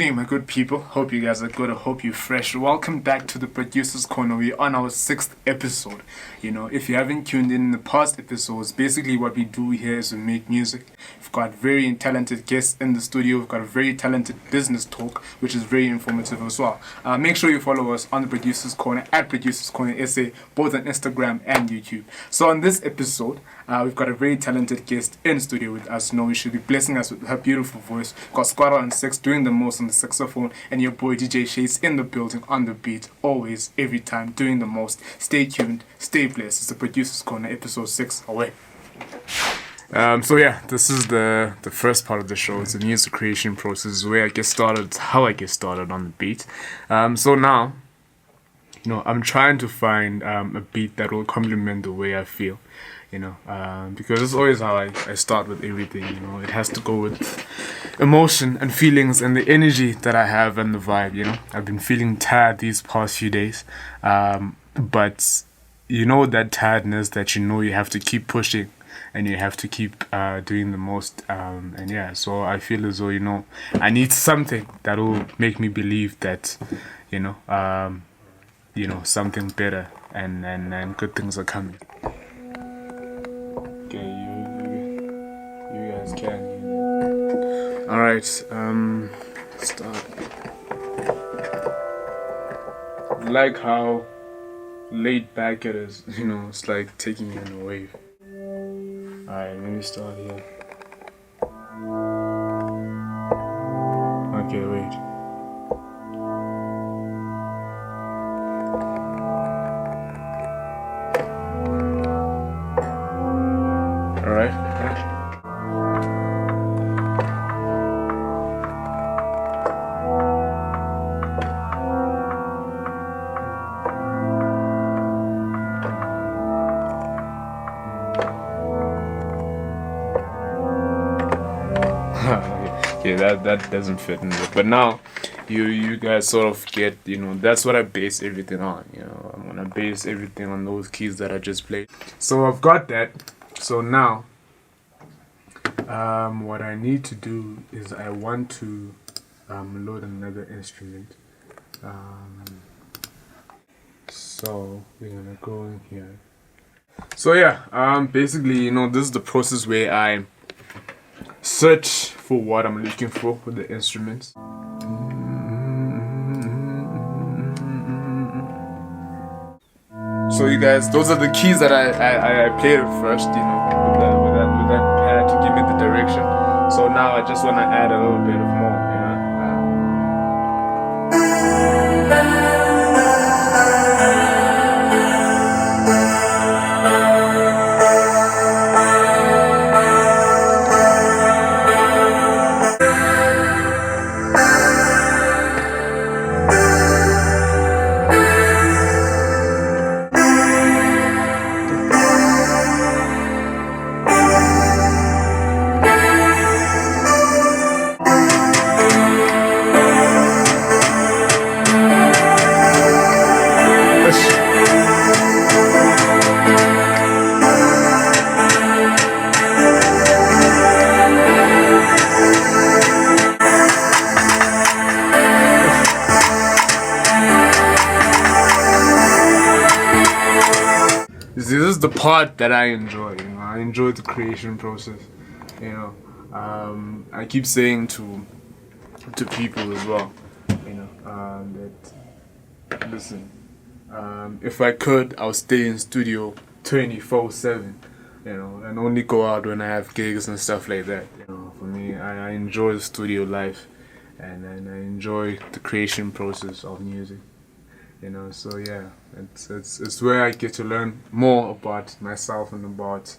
evening, my good people. Hope you guys are good. I hope you're fresh. Welcome back to the Producer's Corner. We're on our 6th episode. You know, if you haven't tuned in the past episodes, basically what we do here is we make music. We've got very talented guests in the studio. We've got a very talented business talk, which is very informative as well. Make sure you follow us on the Producer's Corner at Producer's Corner SA, both on Instagram and YouTube. So on this episode, we've got a very talented guest in studio with us. NOWIE should be blessing us with her beautiful voice. Got Squatter on Sex doing the most on the saxophone, and your boy DJ Shades in the building on the beat, always, every time, doing the most. Stay tuned, stay blessed. It's the Producer's Corner, episode 6 away. So yeah, this is the first part of the show. It's the music creation process, where I get started, how I get started on the beat. So now, you know, I'm trying to find a beat that will complement the way I feel. You know, because it's always how I start with everything. You know, it has to go with emotion and feelings and the energy that I have and the vibe. You know, I've been feeling tired these past few days, but you know that tiredness that you know you have to keep pushing and you have to keep doing the most. And yeah, so I feel as though, you know, I need something that will make me believe that, you know, something better and good things are coming. Okay, you guys can. All right, start. I like how laid back it is. You know, it's like taking you in a wave. All right, let me start here. Okay, wait. Yeah, that doesn't fit in there. But now, you guys sort of get, you know, that's what I base everything on. You know, I'm gonna base everything on those keys that I just played. So I've got that. So now, what I need to do is I want to load another instrument. So we're gonna go in here. So yeah, basically, you know, this is the process where I search for what I'm looking for with the instruments. So you guys, those are the keys that I played first, you know, with that pad to give me the direction. So now I just want to add a little bit of more, you know. This is the part that I enjoy. You know, I enjoy the creation process. You know, I keep saying to people as well, you know, that listen, if I could, I'll stay in studio 24/7. You know, and only go out when I have gigs and stuff like that. You know, for me, I enjoy the studio life, and I enjoy the creation process of music. You know, so yeah, it's where I get to learn more about myself and about,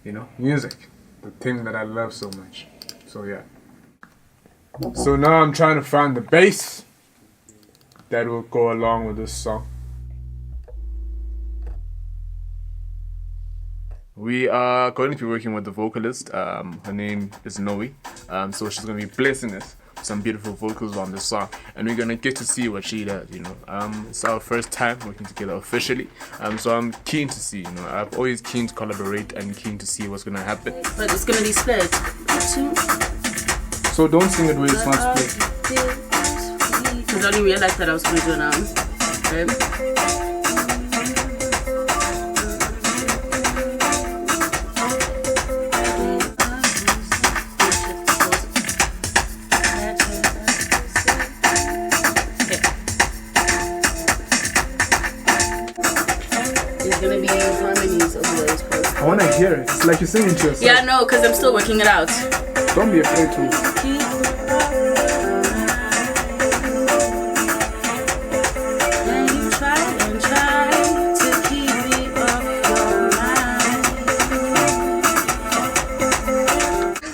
you know, music, the thing that I love so much. So yeah. So now I'm trying to find the bass that will go along with this song. We are going to be working with the vocalist. Her name is NOWIE. So she's going to be blessing us some beautiful vocals on this song, and we're gonna get to see what she does. You know, it's our first time working together officially, so I'm keen to see. You know, I'm always keen to collaborate and keen to see what's gonna happen. But it's gonna be split. So don't sing it where it's not split. because I only realized that I was going to do now. Okay. There's going to be harmonies of those parts. I want to hear it. It's like you're singing to yourself. Yeah, no, because I'm still working it out. Don't be afraid to.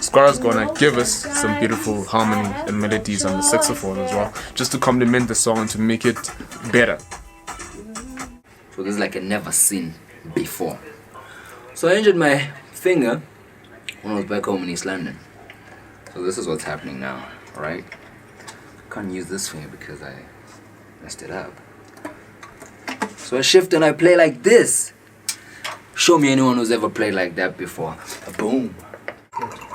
Squara's gonna give us some beautiful harmony and melodies on the saxophone as well, just to complement the song and to make it better. So this is like a never seen before. So I injured my finger when I was back home in East London. So this is what's happening now, alright? Can't use this finger because I messed it up. So I shift and I play like this. Show me anyone who's ever played like that before. Boom.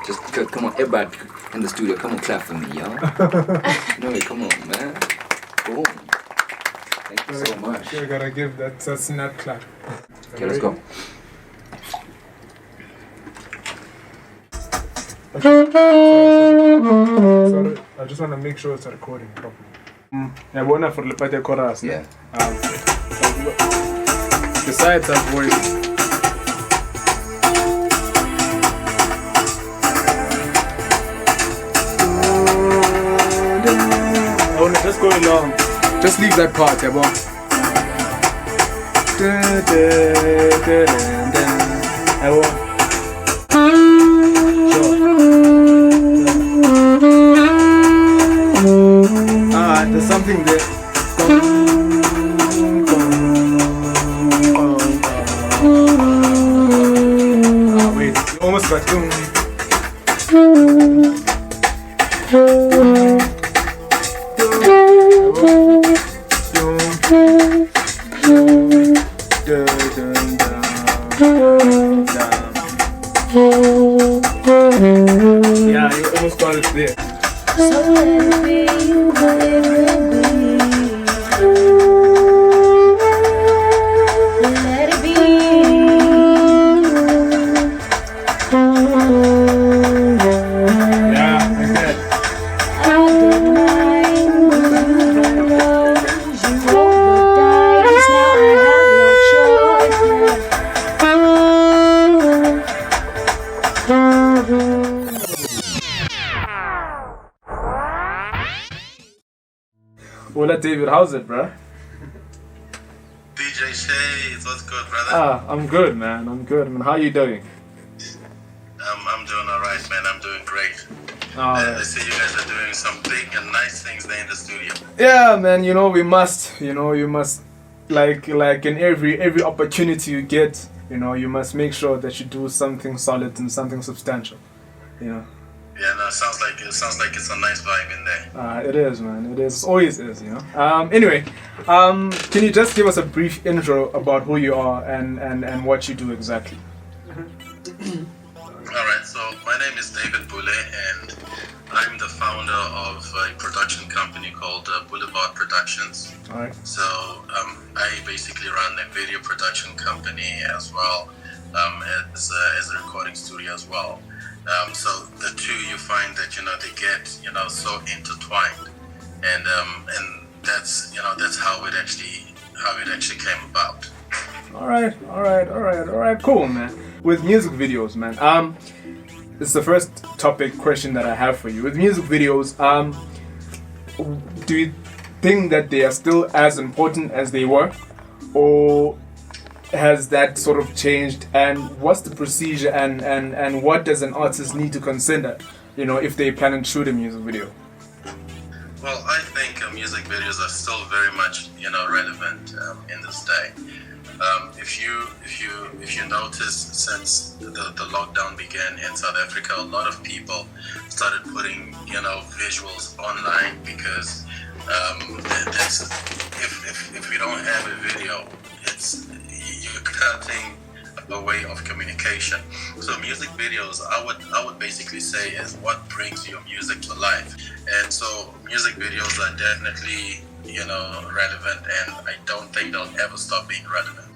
Just come on, everybody in the studio, come on, clap for me, y'all. No, come on, man. Boom. Thank you so much. You gotta give that a snap clap. Okay, let's go. Sorry, I just want to make sure it's recording properly. Yeah, one for the chorus. Yeah. Besides that voice. Just go along. Just leave that part, yeah, boy. There's something there. Wait, you almost got yeah, you almost got it there. So let it be, let it be. Let it be. Yeah, like that. I don't mind when you roll the dice. Now I have no choice. Hola David, how's it, bruh? DJ Shades, what's good, brother? I'm good, man. I'm good, man. How you doing? I'm doing alright, man. I'm doing great. I see you guys are doing some big and nice things there in the studio. Yeah, man. You know we must. You must, like in every opportunity you get. You must make sure that you do something solid and something substantial. Yeah, no, it sounds like it's a nice vibe in there. It is, man. It is. Always is, Anyway, can you just give us a brief intro about who you are and what you do exactly? Alright, so my name is David Bule and I'm the founder of a production company called Bulevard Productions. Alright. So I basically run a video production company as well as a recording studio as well. So the two, you find that they get so intertwined, and that's how it actually came about. All right, cool, man. With music videos, man, this is the first topic question that I have for you. With music videos, do you think that they are still as important as they were, or has that sort of changed? And what's the procedure and what does an artist need to consider, if they plan and shoot a music video? Well, I think music videos are still very much relevant in this day. If you notice, since the lockdown began in South Africa, a lot of people started putting visuals online because if we don't have a video, you're cutting a a way of communication. So music videos, I would basically say, is what brings your music to life. And so music videos are definitely, relevant, and I don't think they'll ever stop being relevant.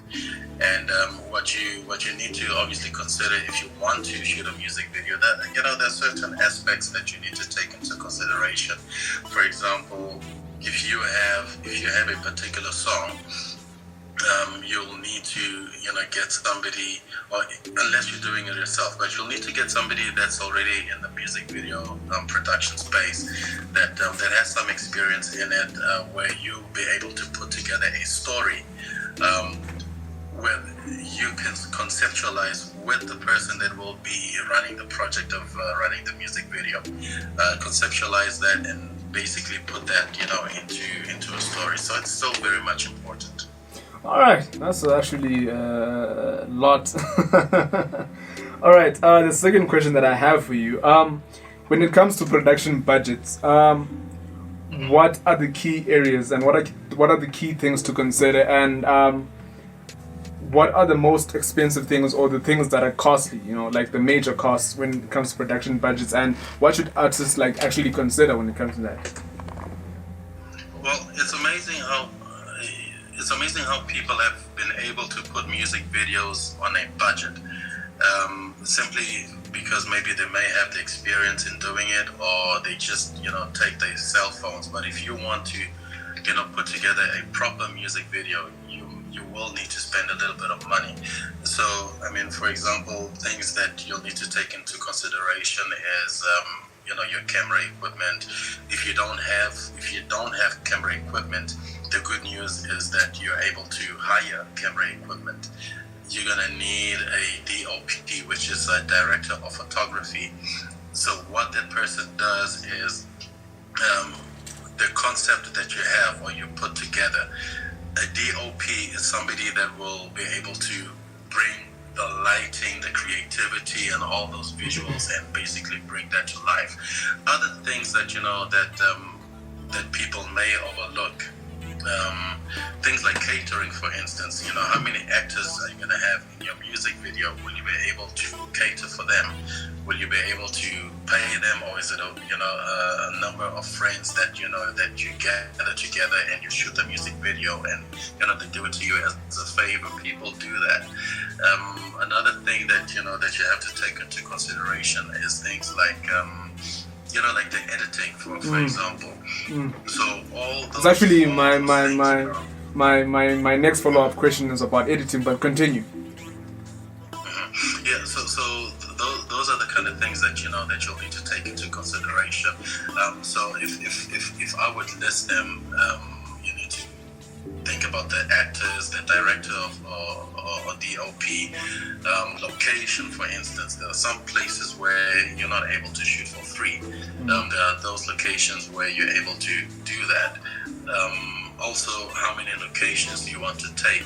And what you need to obviously consider if you want to shoot a music video, that there's certain aspects that you need to take into consideration. For example, if you have a particular song, you'll need to get somebody, or unless you're doing it yourself, but you'll need to get somebody that's already in the music video production space, that has some experience in it, where you'll be able to put together a story where you can conceptualize with the person that will be running the project of running the music video, conceptualize that and basically put that into a story. So it's still very much important. All right, that's actually a lot. All right, the second question that I have for you, when it comes to production budgets, what are the key areas and what are the key things to consider, and what are the most expensive things or the things that are costly, like the major costs when it comes to production budgets, and what should artists actually consider when it comes to that? Well, it's amazing how people have been able to put music videos on a budget, simply because maybe they may have the experience in doing it, or they just take their cell phones. But if you want to put together a proper music video, you will need to spend a little bit of money. So, for example, things that you'll need to take into consideration is your camera equipment. If you don't have camera equipment, the good news is that you're able to hire camera equipment. You're gonna need a D.O.P, which is a director of photography. So what that person does is, the concept that you have or you put together, a D.O.P is somebody that will be able to bring the lighting, the creativity, and all those visuals, and basically bring that to life. Other things that that people may overlook, things like catering, for instance. How many actors are you going to have in your music video? Will you be able to cater for them? Will you be able to pay them, or is it a number of friends that that you gather together and you shoot the music video, and they do it to you as a favor? People do that. Another thing that that you have to take into consideration is things like like the editing, for example. So all those. It's actually my next follow-up question is about editing, but continue. Yeah. So those are the kind of things that that you'll need to take into consideration. So if I would list them, you need to think about the actors, the director or D.O.P, location, for instance. There are some places where you're not able to shoot for free. There are those locations where you're able to do that. Also, how many locations do you want to take?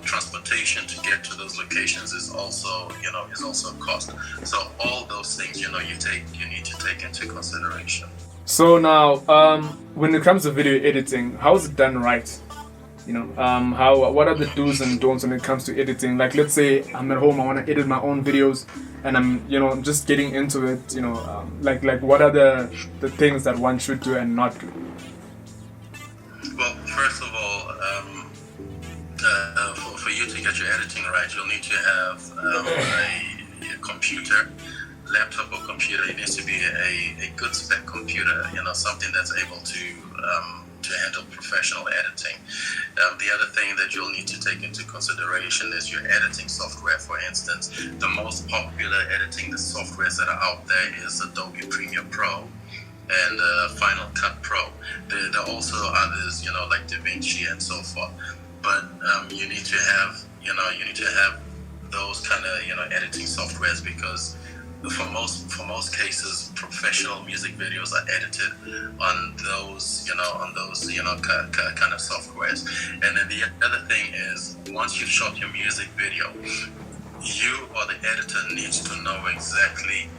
Transportation to get to those locations is also a cost. So all those things, you need to take into consideration. So now, when it comes to video editing, how is it done right? What are the do's and don'ts when it comes to editing? Like, let's say I'm at home, I want to edit my own videos, and I'm just getting into it. Like what are the things that one should do and not do? Well, first of all, for you to get your editing right, you'll need to have a computer, laptop or computer. It needs to be a good spec computer, something that's able to handle professional editing. The other thing that you'll need to take into consideration is your editing software. For instance, the most popular editing softwares that are out there is Adobe Premiere Pro and Final Cut Pro. There are also others, like DaVinci and so forth. But you need to have those kind of editing softwares, because for most cases, professional music videos are edited on those kind of softwares. And then the other thing is, once you've shot your music video, you or the editor needs to know exactly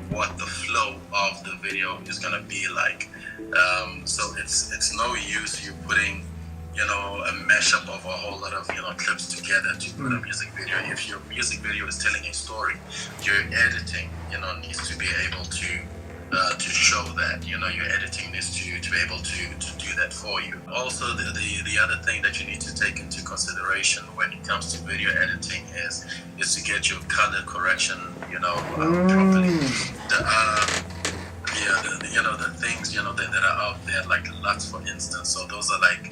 what the flow of the video is going to be like. So it's no use you putting a mashup of a whole lot of clips together to put a music video. If your music video is telling a story, your editing needs to be able to show that. Your editing needs to be able to do that for you. Also, the other thing that you need to take into consideration when it comes to video editing is to get your color correction properly. The things that are out there, like LUTs, for instance. So those are like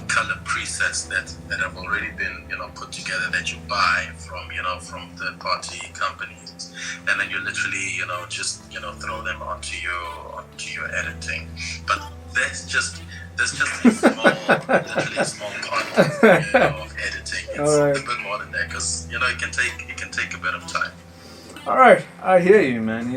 color presets that have already been put together, that you buy from third party companies, and then you literally just throw them onto your editing. But that's just a small, literally a small part of editing. It's a bit more than that, because it can take a bit of time. All right, I hear you, man.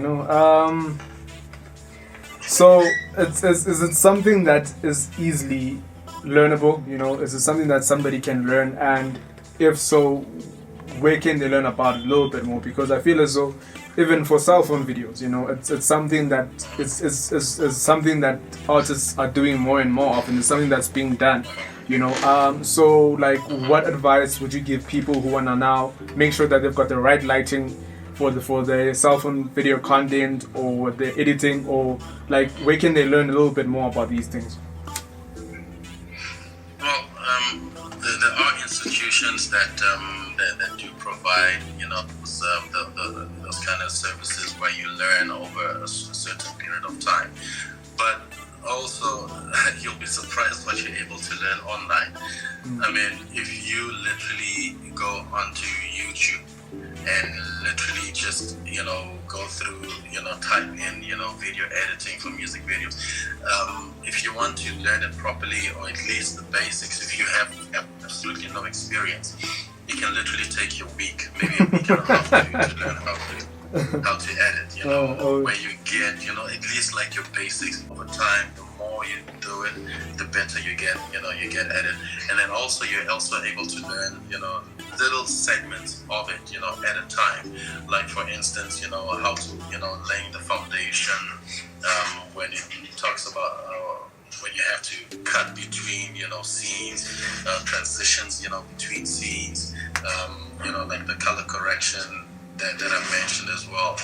So is it something that is easily learnable? Is it something that somebody can learn? And if so, where can they learn about it a little bit more? Because I feel as though even for cell phone videos, it's something that is something that artists are doing more and more often. It's something that's being done. So like, what advice would you give people who wanna now make sure that they've got the right lighting for the cell phone video content, or the editing, or like, where can they learn a little bit more about these things? Well, there are institutions that do provide those kind of services where you learn over a certain period of time, but also you'll be surprised what you're able to learn online. I mean, if you literally go onto YouTube and literally just go through type in video editing for music videos, if you want to learn it properly, or at least the basics, if you have absolutely no experience, it can literally take you a week, maybe a week and a half to learn how to edit, where you get at least like your basics. Over time, the more you do it, the better you get at it. And then also you're also able to learn little segments of it at a time, like for instance how to laying the foundation, when it talks about when you have to cut between scenes, transitions between scenes, like the color correction that I mentioned as well.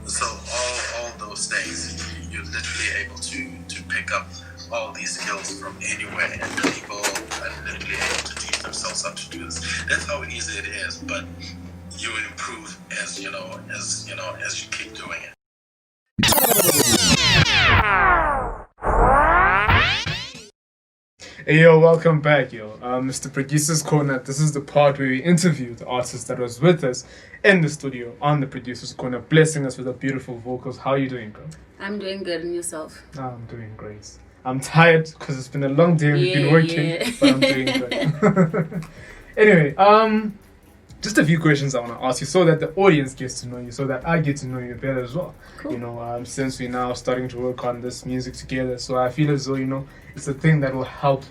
So all those things, you're literally able to pick up all these skills from anywhere, and people are literally able to teach themselves how to do this. That's how easy it is, but you will improve as you keep doing it. Hey yo, welcome back, yo. Mr. Producer's Corner. This is the part where we interview the artist that was with us in the studio on the Producer's Corner, blessing us with the beautiful vocals. How are you doing, girl? I'm doing good, and yourself? I'm doing great. I'm tired because it's been a long day. We've been working, but I'm doing good. Anyway, just a few questions I want to ask you, so that the audience gets to know you, so that I get to know you better as well. Cool. Since we're now starting to work on this music together, so I feel as though it's a thing that will help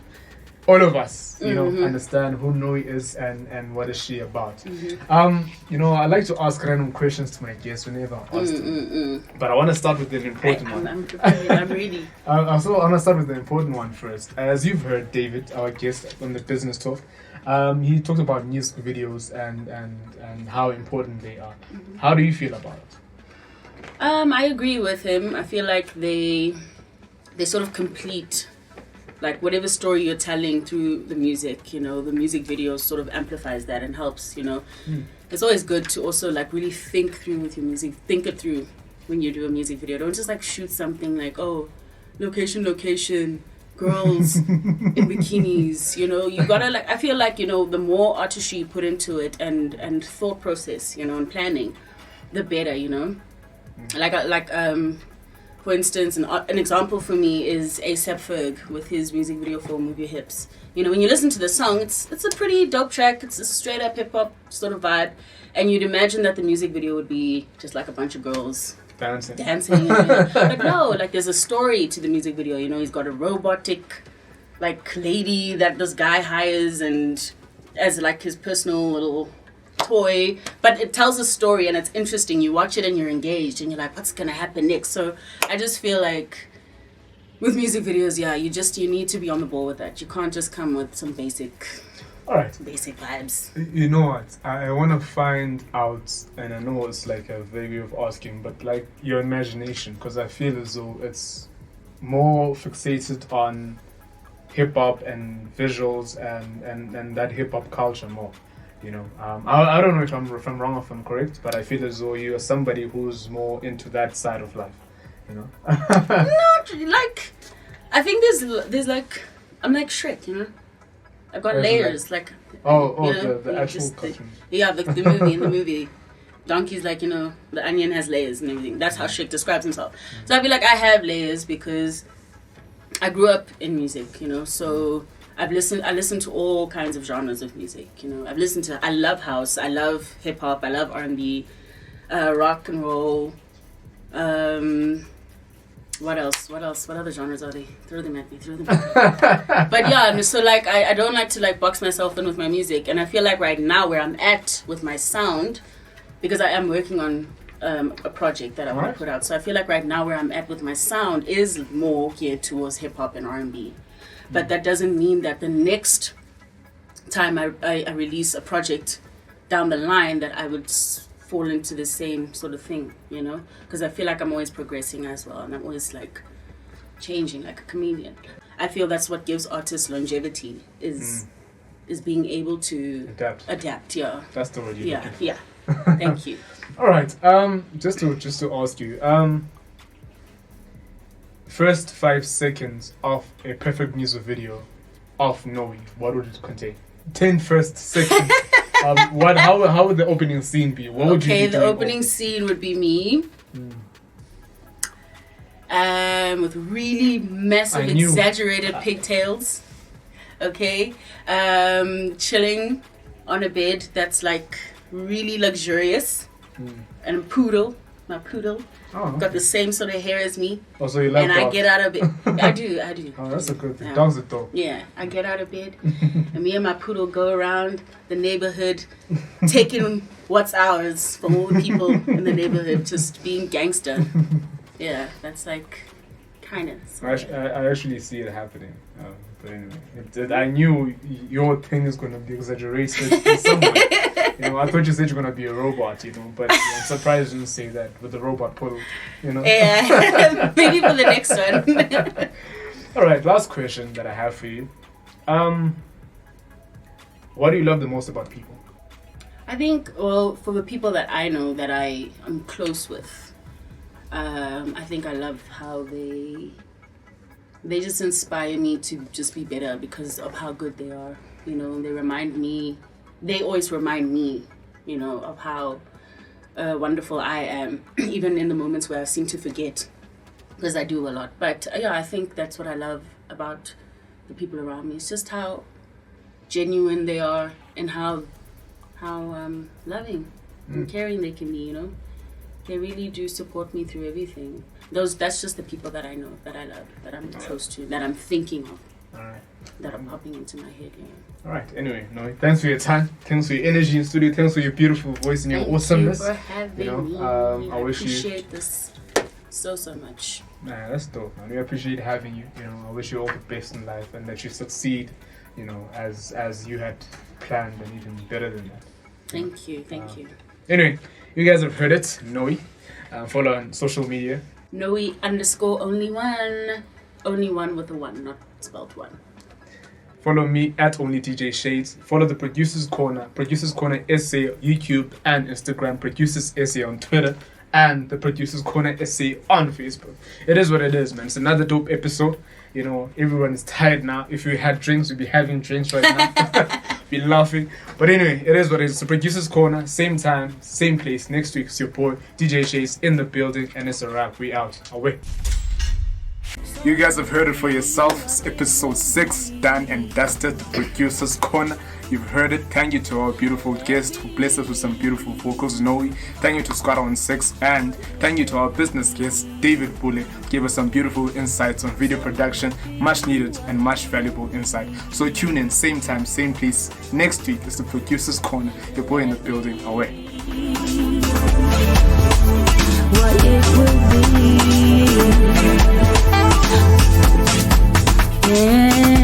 all of us, understand who NOWIE is and what is she about. I like to ask random questions to my guests whenever I ask them. But I want to start with an important one. I'm prepared. I'm ready. I want to start with the important one first. As you've heard, David, our guest on the Business Talk, he talked about music videos and how important they are. How do you feel about it? I agree with him. I feel like they sort of complete, like, whatever story you're telling through the music, the music video sort of amplifies that and helps, It's always good to also, like, really think through with your music. Think it through when you do a music video. Don't just, like, shoot something like, oh, location, girls in bikinis, You gotta, like, I feel like, the more artistry you put into it and thought process, and planning, the better, For instance, an example for me is A$AP Ferg with his music video for Move Your Hips. When you listen to the song, it's a pretty dope track. It's a straight up hip hop sort of vibe, and you'd imagine that the music video would be just like a bunch of girls dancing. But no, like, there's a story to the music video. He's got a robotic, like, lady that this guy hires and as like his personal little toy, but it tells a story and it's interesting. You watch it and you're engaged and you're like, what's gonna happen next? So I just feel like With music videos, yeah, you need to be on the ball with that. You can't just come with some basic vibes. You know what? I want to find out, and I know it's like a vague way of asking, but like your imagination, because I feel as though it's more fixated on hip hop and visuals and that hip hop culture more. You know, I don't know if I'm wrong or if I'm correct, but I feel as though you are somebody who's more into that side of life. You know. Not like, I think there's like, I'm like Shrek, you know. I've got layers, like. The actual in the movie, Donkey's like, you know, the onion has layers and everything. That's how Shrek describes himself. So I feel like I have layers because I grew up in music, you know. So I listen to all kinds of genres of music, you know. I love house, I love hip hop, I love R&B, rock and roll. What else? What other genres are they? Throw them at me. But yeah, so like I don't like to like box myself in with my music, and I feel like right now where I'm at with my sound, because I am working on a project that I want to put out. So I feel like right now where I'm at with my sound is more geared towards hip hop and R&B. But that doesn't mean that the next time I release a project down the line that I would fall into the same sort of thing, you know, because I feel like I'm always progressing as well, and I'm always like changing like a chameleon. I feel that's what gives artists longevity is being able to adapt. Yeah, that's the word. Yeah. Thank you. All right. Just to ask you, first 5 seconds of a perfect music video of NOWIE, what would it contain? 10 first seconds. How would the opening scene be? What would you be the opening scene would be me. With really massive, exaggerated pigtails. Okay. Chilling on a bed that's like really luxurious. And a poodle. My poodle. Got the same sort of hair as me. Oh, so you like dogs? I get out of bed. I do. Oh, that's a good thing. Yeah. Dogs are dope. Yeah, I get out of bed, and me and my poodle go around the neighborhood, taking what's ours from all the people in the neighborhood, just being gangster. Yeah, that's like kind of. I actually see it happening. But anyway, I knew your thing is going to be exaggerated in some way. You know, I thought you said you're going to be a robot, you know, but I'm surprised you didn't say that with the robot poodle, you know. Yeah, maybe for the next one. All right, last question that I have for you. What do you love the most about people? I think, well, for the people that I know that I'm close with, I think I love how they just inspire me to just be better because of how good they are. You know, they always remind me, you know, of how wonderful I am, even in the moments where I seem to forget, because I do a lot. But yeah, I think that's what I love about the people around me. It's just how genuine they are and how loving and caring they can be, you know. They really do support me through everything. That's just the people that I know, that I love, that I'm close to, that I'm thinking of. All right. That are popping into my head, yeah. All right. Anyway, NOWIE, thanks for your time. Thanks for your energy in studio. Thanks for your beautiful voice and your awesomeness. Thank you for having me. I appreciate this so much. Nah, that's dope, man. We appreciate having you. You know, I wish you all the best in life and that you succeed, you know, as you had planned and even better than that. Thank you. Anyway, you guys have heard it, NOWIE. Follow on social media. NOWIE_only one. Only one with a 1, not spelled 1. Follow me at OnlyTJ_Shades. Follow the Producers Corner SA YouTube and Instagram. Producers SA on Twitter. And the Producers Corner SA on Facebook. It is what it is, man. It's another dope episode. You know, everyone is tired now. If we had drinks, we'd be having drinks right now. Be laughing. But anyway, it is what it is. It's the Producers Corner. Same time, same place. Next week, it's your boy, DJ Shades, in the building. And it's a wrap. We out. Away. You guys have heard it for yourself. It's episode 6, done and dusted. The Producers Corner. You've heard it. Thank you to our beautiful guest who blessed us with some beautiful vocals, NOWIE. Thank you to Squad on 6. And thank you to our business guest, David BULE. Gave us some beautiful insights on video production. Much needed and much valuable insight. So tune in, same time, same place. Next week is the Producers Corner. Your boy in the building. Away. What it will be. Yeah.